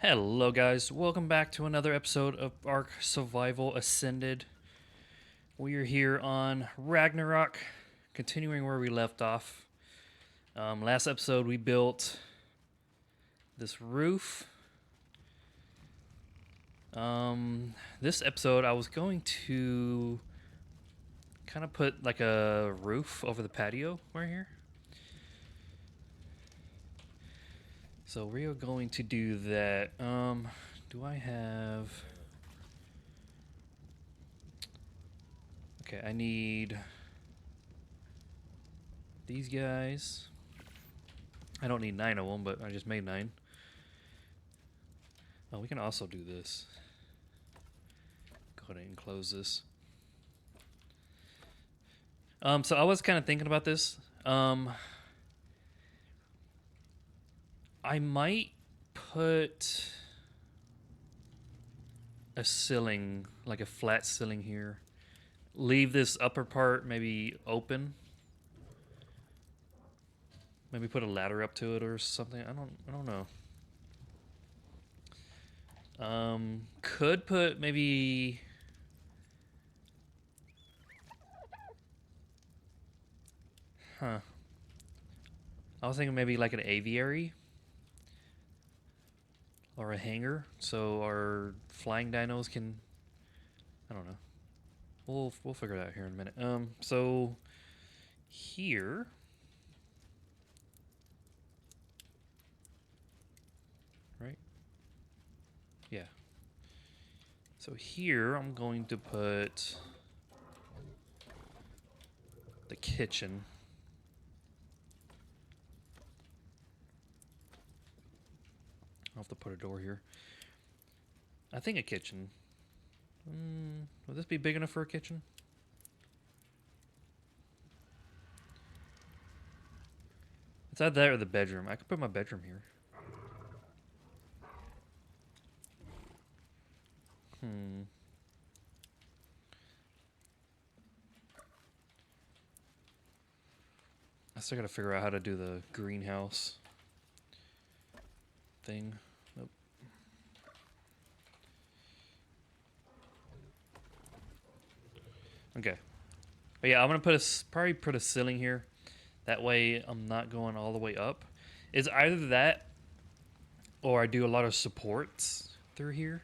Hello guys, welcome back to another episode of Ark Survival Ascended. We are here on Ragnarok, continuing where we left off. Last episode we built this roof. This episode I was going to kind of put like a roof over the patio right here. So we are going to do that. Do I have... Okay, I need these guys. I don't need 9 of them, but I just made 9. Oh, we can also do this. Go ahead and close this. So I was kind of thinking about this. I might put a ceiling, like a flat ceiling here. Leave this upper part maybe open. Maybe put a ladder up to it or something. I don't know. Could put maybe... Huh. I was thinking maybe like an aviary. Or a hangar. So our flying dinos can... I don't know. We'll figure it out here in a minute. So... Here... Right? Yeah. So here I'm going to put the kitchen. I'll have to put a door here. I think a kitchen. Would this be big enough for a kitchen? It's either that or the bedroom. I could put my bedroom here. I still gotta figure out how to do the greenhouse thing. Nope. Okay. But yeah, I'm gonna probably put a ceiling here. That way I'm not going all the way up. It's either that or I do a lot of supports through here.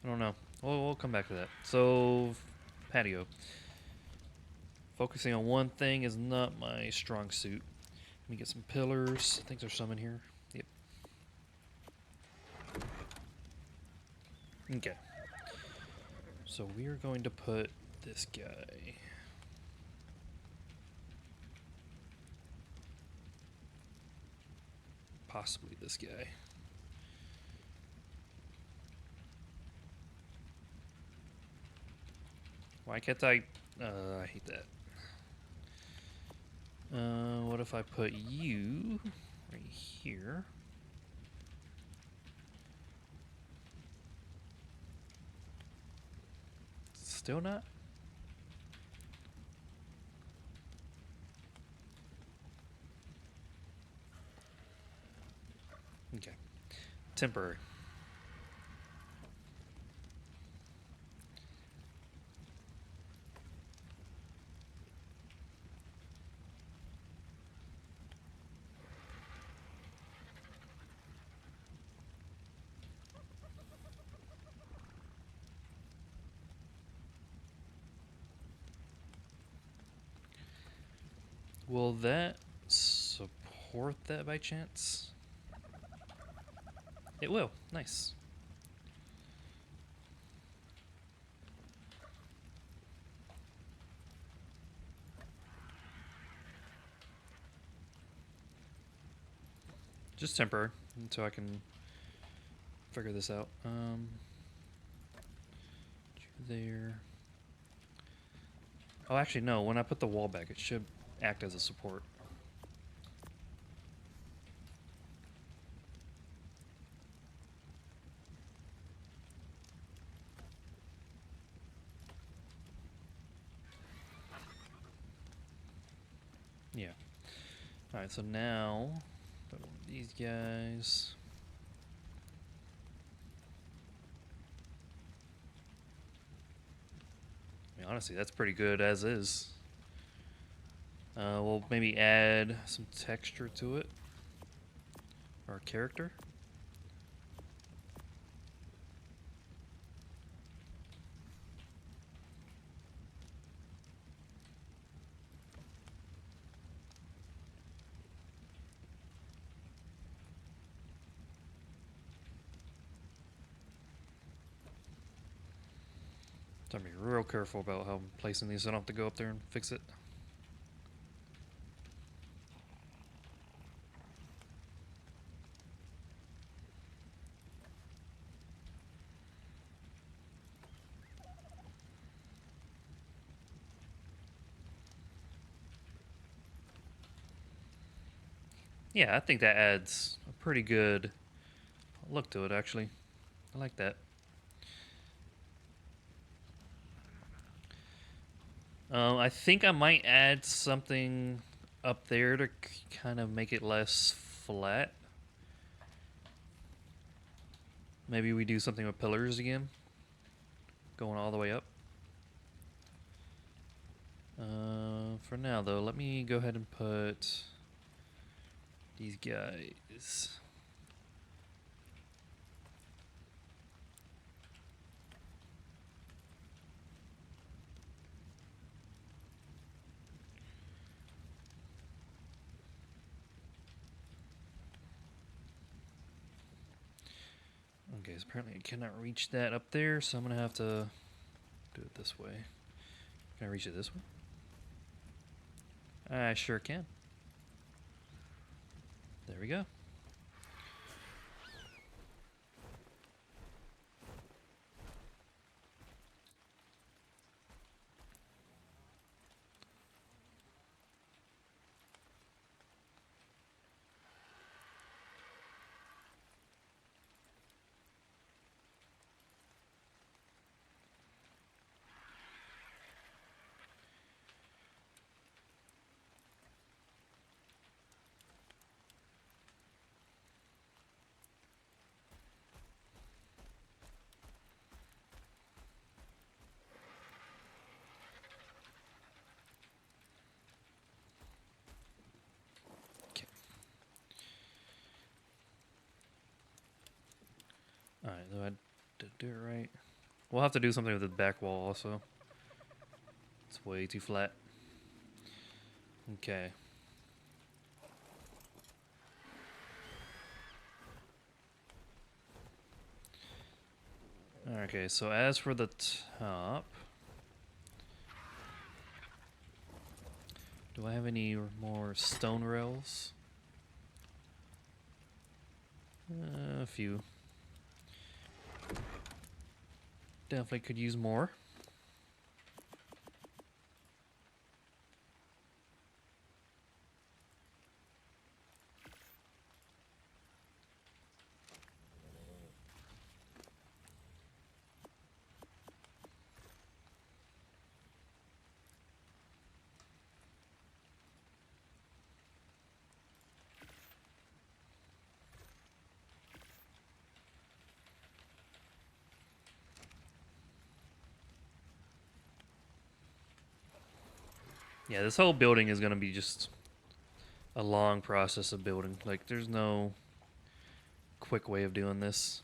I don't know. We'll come back to that. So, patio. Focusing on one thing is not my strong suit. Let me get some pillars. I think there's some in here. Yep. Okay. So we are going to put this guy. Possibly this guy. Why can't I hate that. What if I put you right here? Still not? Okay. Temporary. Will that support that by chance? It will. Nice. Just temporary until I can figure this out. There. Oh, actually, no. When I put the wall back, it should act as a support. Yeah. Alright, so now these guys. I mean, honestly, that's pretty good as is. We'll maybe add some texture to it. Our character. So I'm being real careful about how I'm placing these so I don't have to go up there and fix it. Yeah, I think that adds a pretty good look to it, actually. I like that. I think I might add something up there to kind of make it less flat. Maybe we do something with pillars again, going all the way up. For now, though, let me go ahead and put these guys. Okay, so apparently I cannot reach that up there, so I'm going to have to do it this way. Can I reach it this way? I sure can. There we go. Okay. Alright, though I did do it right. We'll have to do something with the back wall also. It's way too flat. Okay. Okay, so as for the top, do I have any more stone rails? A few. Definitely could use more. Yeah, this whole building is going to be just a long process of building. Like, there's no quick way of doing this.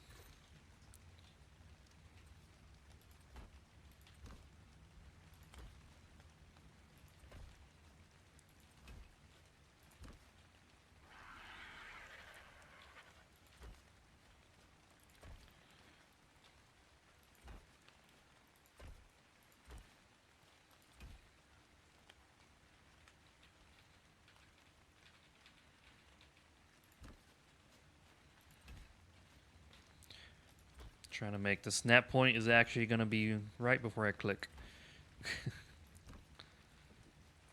Trying to make the snap point is actually going to be right before I click.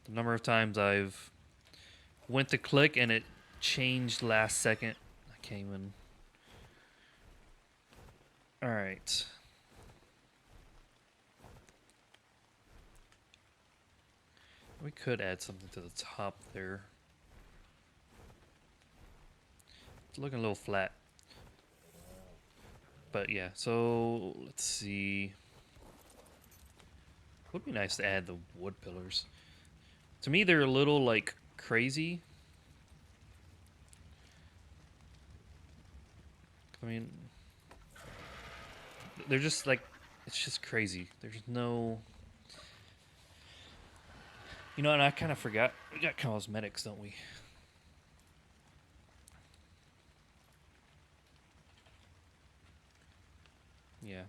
The number of times I've went to click and it changed last second. I can't even. Alright. We could add something to the top there. It's looking a little flat. But yeah, so let's see. Would be nice to add the wood pillars. To me, they're a little like crazy. I mean, they're just like, it's just crazy. There's no, you know, and I kind of forgot. We got cosmetics, don't we? Yeah.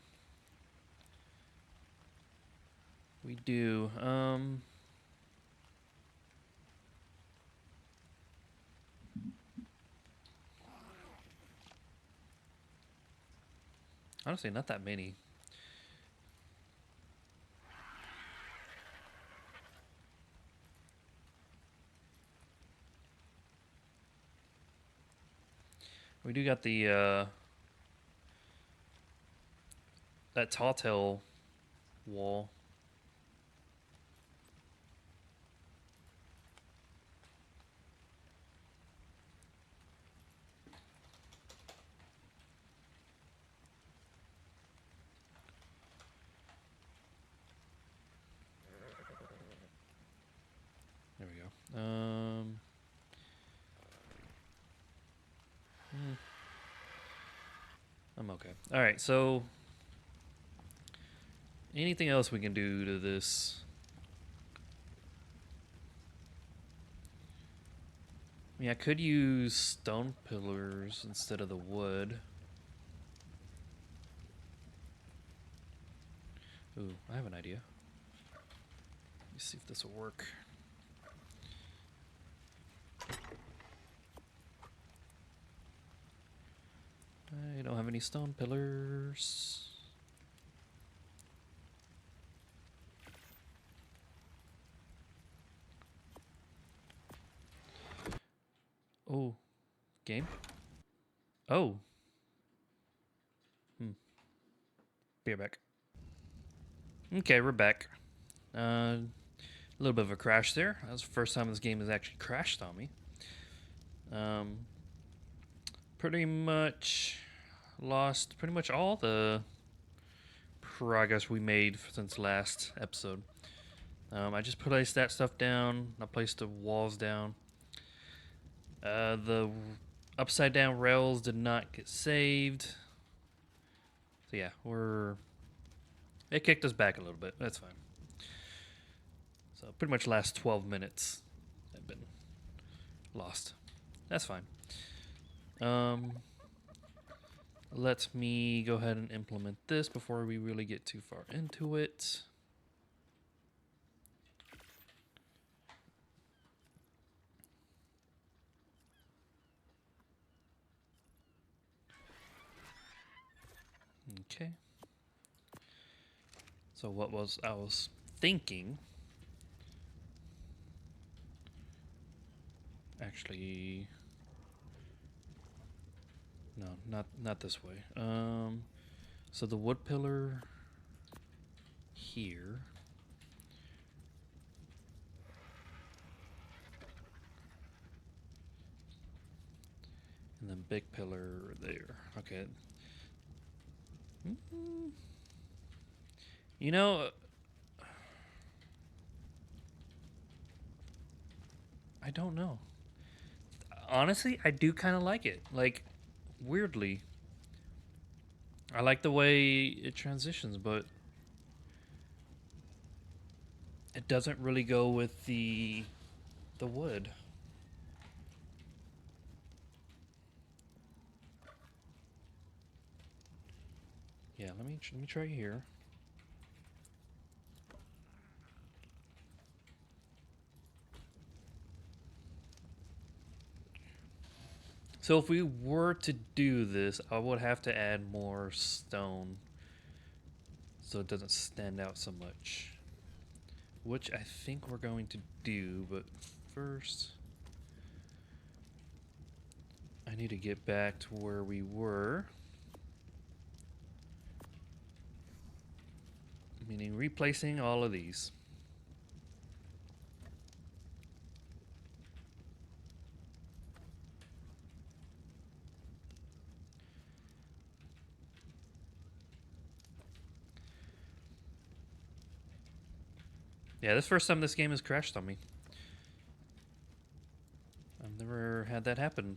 We do. Honestly, not that many. We do got the that tall tale wall. There we go. I'm okay. All right, so anything else we can do to this? I mean, I could use stone pillars instead of the wood. Ooh, I have an idea. Let me see if this will work. I don't have any stone pillars. Oh, game? Oh. Be right back. Okay, we're back. A little bit of a crash there. That was the first time this game has actually crashed on me. Pretty much lost pretty much all the progress we made since last episode. I just placed that stuff down. I placed the walls down. The upside down rails did not get saved. So yeah, it kicked us back a little bit. That's fine. So pretty much last 12 minutes have been lost. That's fine. Let me go ahead and implement this before we really get too far into it. Okay. So what was I was thinking? Actually, no, not this way. So the wood pillar here. And then big pillar there. Okay. You know, I don't know. Honestly, I do kind of like it. Like, weirdly. I like the way it transitions, but it doesn't really go with the wood. Yeah, let me try here. So if we were to do this, I would have to add more stone so it doesn't stand out so much. Which I think we're going to do, but first I need to get back to where we were. Meaning replacing all of these. Yeah, this first time this game has crashed on me. I've never had that happen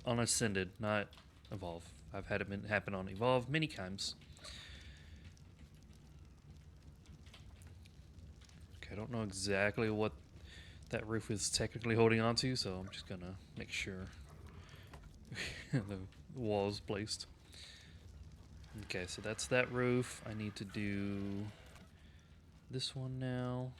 on Ascended, not Evolve. I've had it happen on Evolve many times. Okay, I don't know exactly what that roof is technically holding onto, so I'm just gonna make sure the wall is placed. Okay, so that's that roof. I need to do this one now.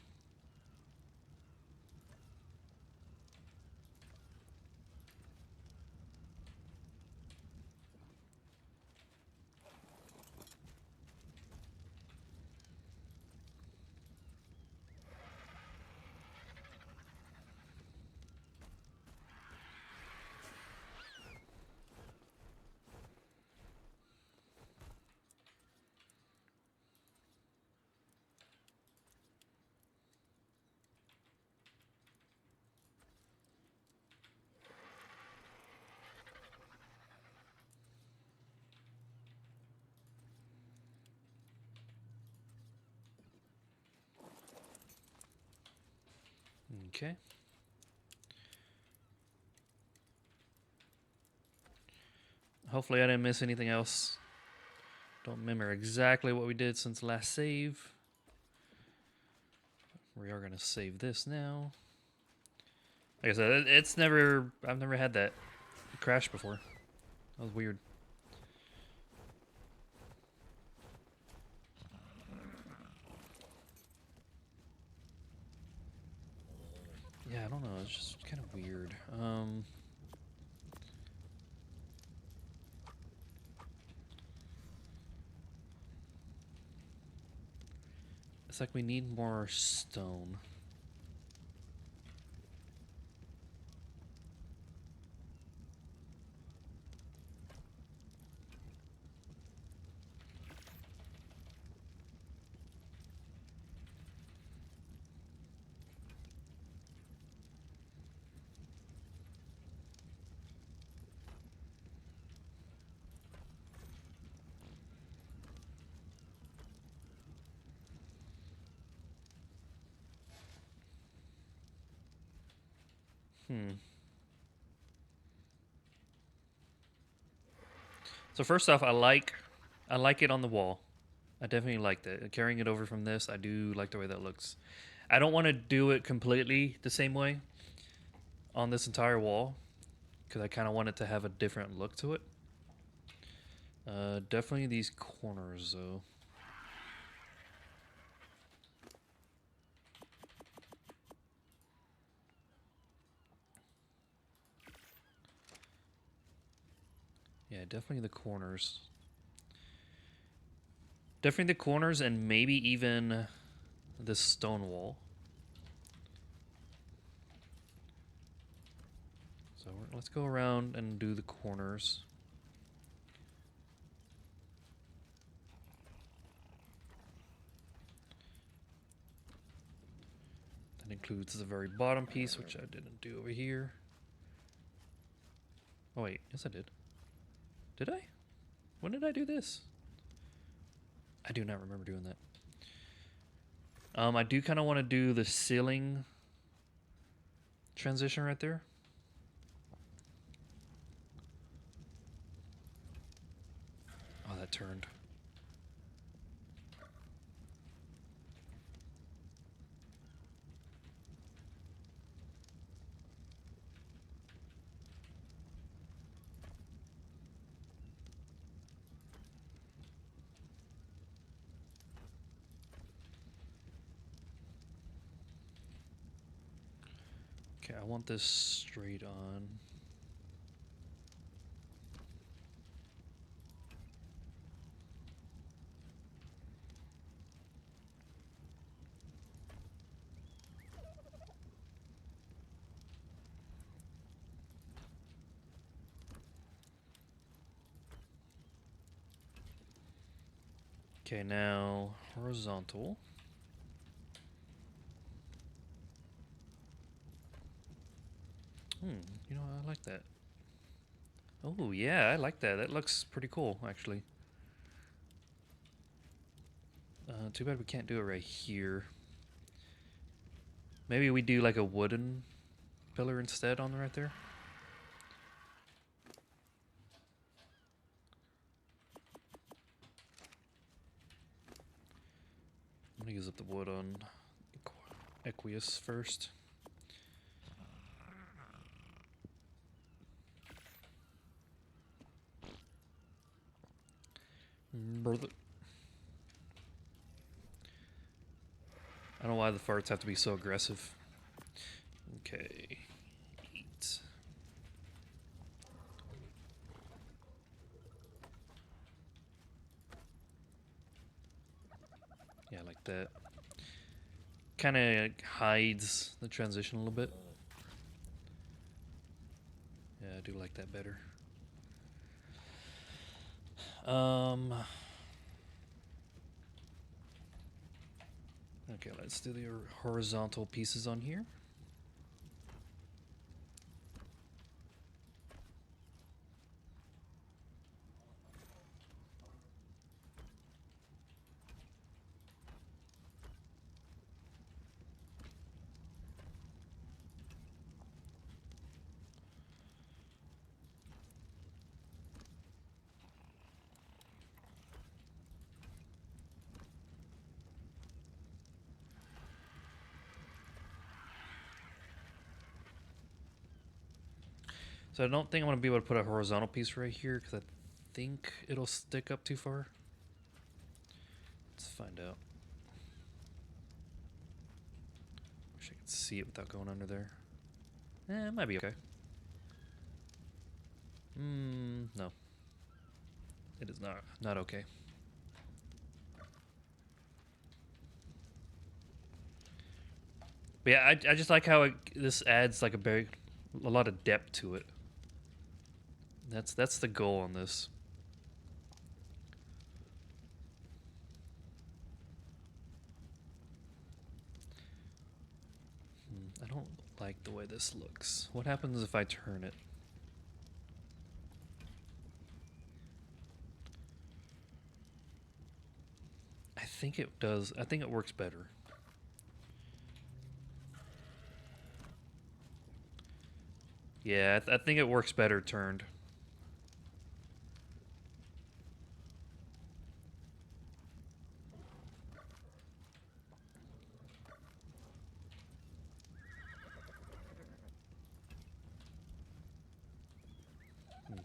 Okay. Hopefully I didn't miss anything else. Don't remember exactly what we did since last save. We are gonna save this now. Like I said, I've never had that crash before. That was weird. Yeah, I don't know. It's just kind of weird. It's like we need more stone. So first off, I like it on the wall. I definitely like that. Carrying it over from this, I do like the way that looks. I don't want to do it completely the same way on this entire wall because I kind of want it to have a different look to it. Definitely these corners though. Yeah, definitely the corners. Definitely the corners and maybe even this stone wall. So let's go around and do the corners. That includes the very bottom piece, which I didn't do over here. Oh wait, yes I did. Did I? When did I do this? I do not remember doing that. I do kind of want to do the ceiling transition right there. Oh, that turned. Okay, I want this straight on. Okay, now horizontal. You know, I like that. Oh, yeah, I like that. That looks pretty cool, actually. Too bad we can't do it right here. Maybe we do like a wooden pillar instead on right there. I'm gonna use up the wood on Equius first. Brother. I don't know why the farts have to be so aggressive. Okay. Eat. Yeah, like that. Kind of hides the transition a little bit. Yeah, I do like that better. Okay, let's do the horizontal pieces on here. So I don't think I'm going to be able to put a horizontal piece right here because I think it'll stick up too far. Let's find out. Wish I could see it without going under there. It might be okay. No. It is not okay. But yeah, I just like how this adds like a lot of depth to it. That's the goal on this. I don't like the way this looks. What happens if I turn it? I think it does. I think it works better. Yeah, I think it works better turned.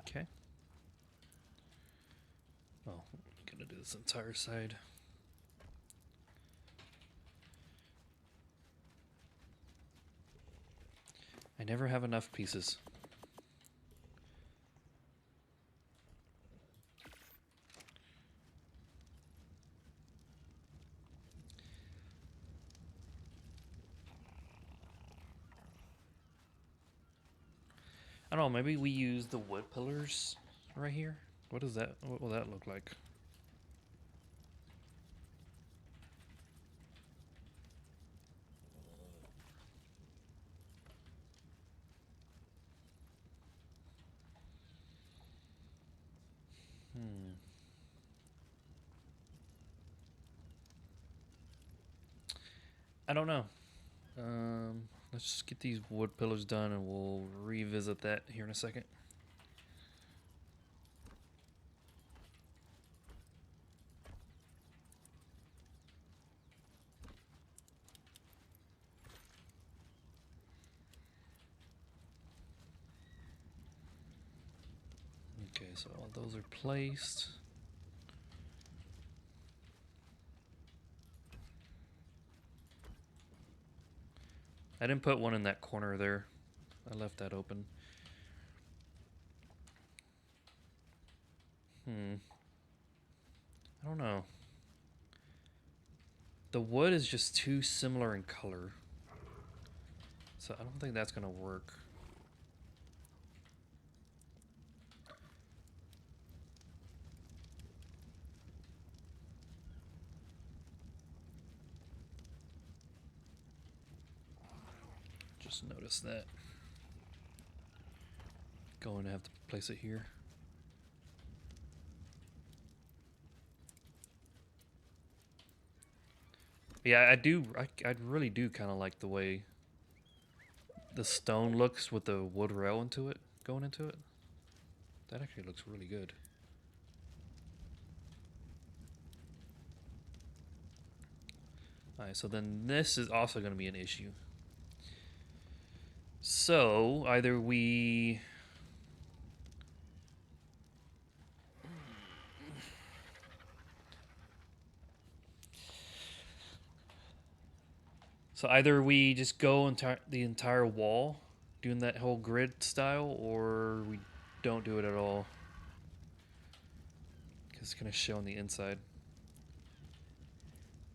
Okay. Oh, I'm gonna do this entire side. I never have enough pieces. I don't know, maybe we use the wood pillars right here? What is that? What will that look like? I don't know. Let's just get these wood pillars done and we'll revisit that here in a second. Okay, so all those are placed. I didn't put one in that corner there. I left that open. I don't know. The wood is just too similar in color. So I don't think that's gonna work. Just notice that. Going to have to place it here. Yeah, I really do kind of like the way the stone looks with the wood rail into it, going into it. That actually looks really good. Alright, so then this is also going to be an issue. So, either we... So either we just go the entire wall, doing that whole grid style, or we don't do it at all. Because it's going to show on the inside.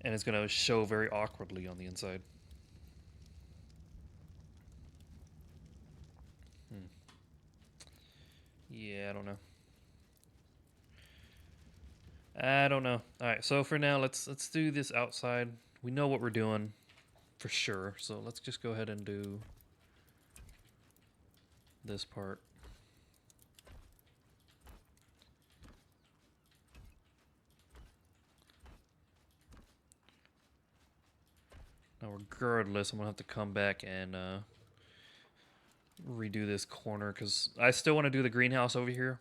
And it's going to show very awkwardly on the inside. Yeah, I don't know. I don't know. All right, so for now, let's do this outside. We know what we're doing for sure, so let's just go ahead and do this part. Now, regardless, I'm gonna have to come back and redo this corner because I still want to do the greenhouse over here,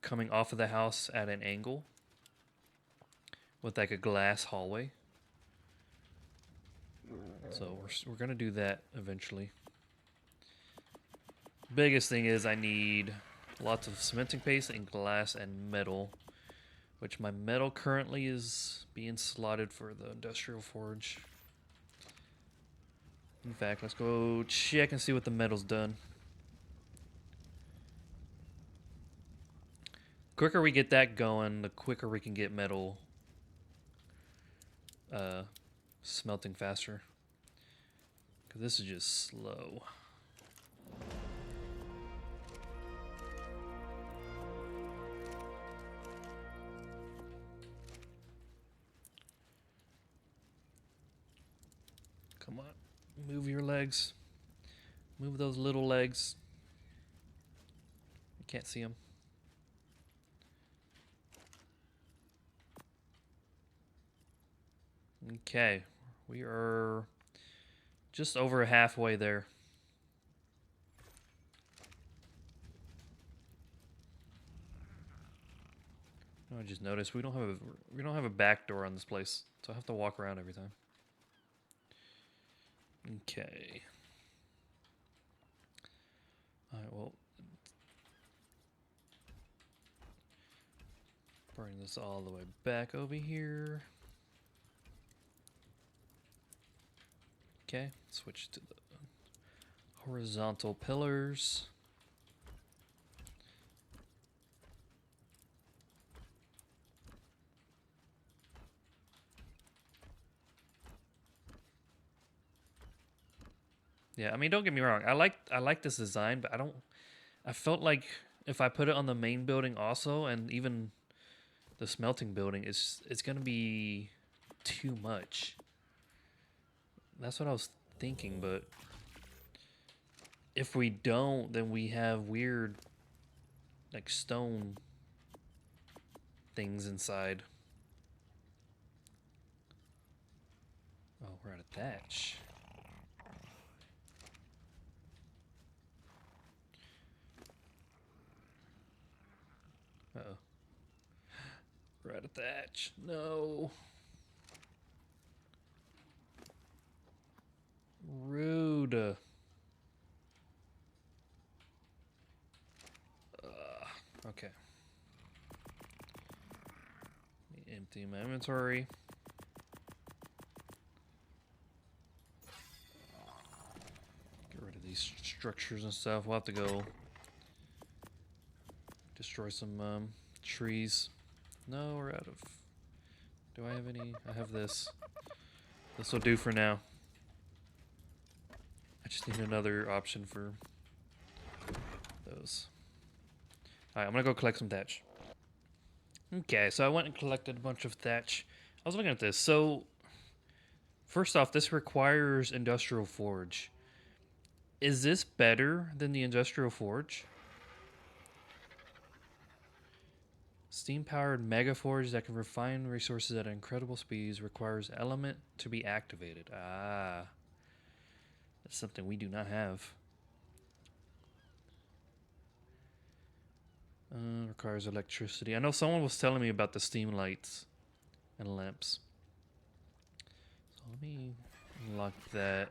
coming off of the house at an angle with like a glass hallway. So we're gonna do that eventually. Biggest thing is I need lots of cementing paste and glass and metal, which my metal currently is being slotted for the industrial forge. In fact, let's go check and see what the metal's done. Quicker we get that going, the quicker we can get metal smelting faster. Because this is just slow. Come on. Move your legs. Move those little legs. You can't see them. Okay. We are just over halfway there. I just noticed we don't have a back door on this place, so I have to walk around every time. Okay. All right. Well, bring this all the way back over here. Okay. Switch to the horizontal pillars. Yeah, I mean, don't get me wrong. I like this design, but I felt like if I put it on the main building also, and even the smelting building, it's gonna be too much. That's what I was thinking, but if we don't, then we have weird, like, stone things inside. Oh, we're out of thatch. Uh-oh. We're out of thatch. No. Rude. Okay. Empty my inventory. Get rid of these structures and stuff. We'll have to go destroy some trees. No, we're out of... Do I have any? I have this. This will do for now. I just need another option for those. Alright, I'm gonna go collect some thatch. Okay, so I went and collected a bunch of thatch. I was looking at this. So, first off, this requires industrial forge. Is this better than the industrial forge? Steam-powered mega forge that can refine resources at incredible speeds requires element to be activated. Ah, that's something we do not have. Requires electricity. I know someone was telling me about the steam lights and lamps. So let me unlock that.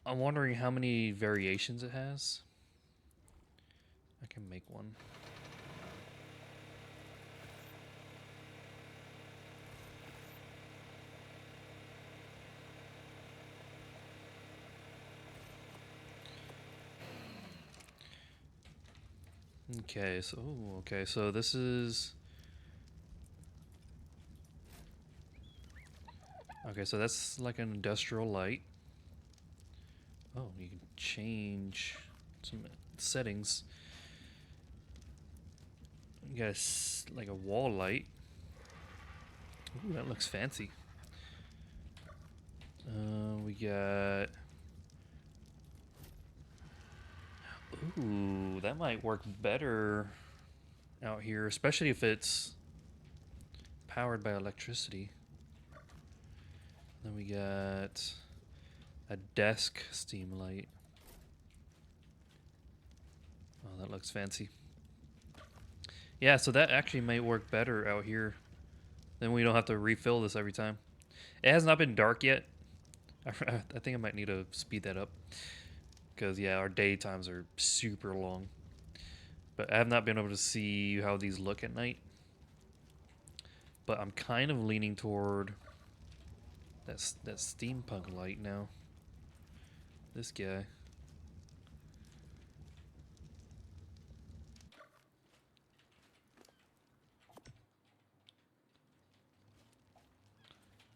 I'm wondering how many variations it has. I can make one. Okay, so this is... Okay, so that's like an industrial light. Oh, you can change some settings. You got like a wall light. Ooh, that looks fancy. We got... Ooh, that might work better out here, especially if it's powered by electricity. Then we got a desk steam light. Oh, that looks fancy. Yeah, so that actually might work better out here. Then we don't have to refill this every time. It has not been dark yet. I think I might need to speed that up. Because, yeah, our daytimes are super long. But I have not been able to see how these look at night. But I'm kind of leaning toward that steampunk light now. This guy.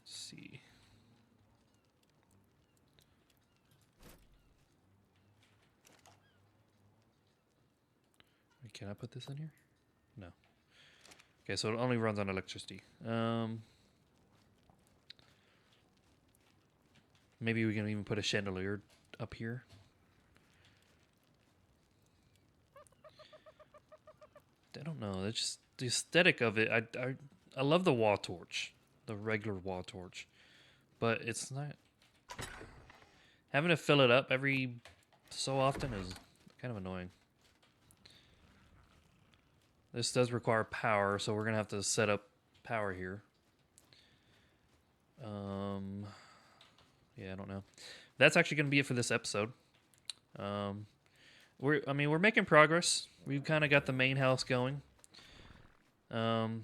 Let's see. Can I put this in here? No. Okay, so it only runs on electricity. Maybe we can even put a chandelier up here. I don't know. That's just the aesthetic of it. I love the wall torch, the regular wall torch, but it's not having to fill it up every so often is kind of annoying. This does require power, so we're gonna have to set up power here. Yeah, I don't know. That's actually gonna be it for this episode. We're making progress. We've kind of got the main house going. I'll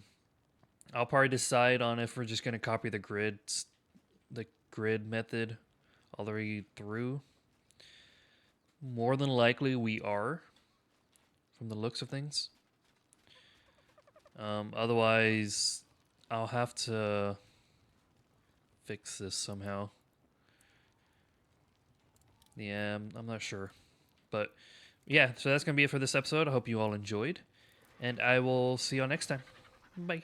probably decide on if we're just gonna copy the grid method all the way through. More than likely, we are, from the looks of things. Otherwise, I'll have to fix this somehow. Yeah, I'm not sure. But yeah, so that's going to be it for this episode. I hope you all enjoyed. And I will see you all next time. Bye.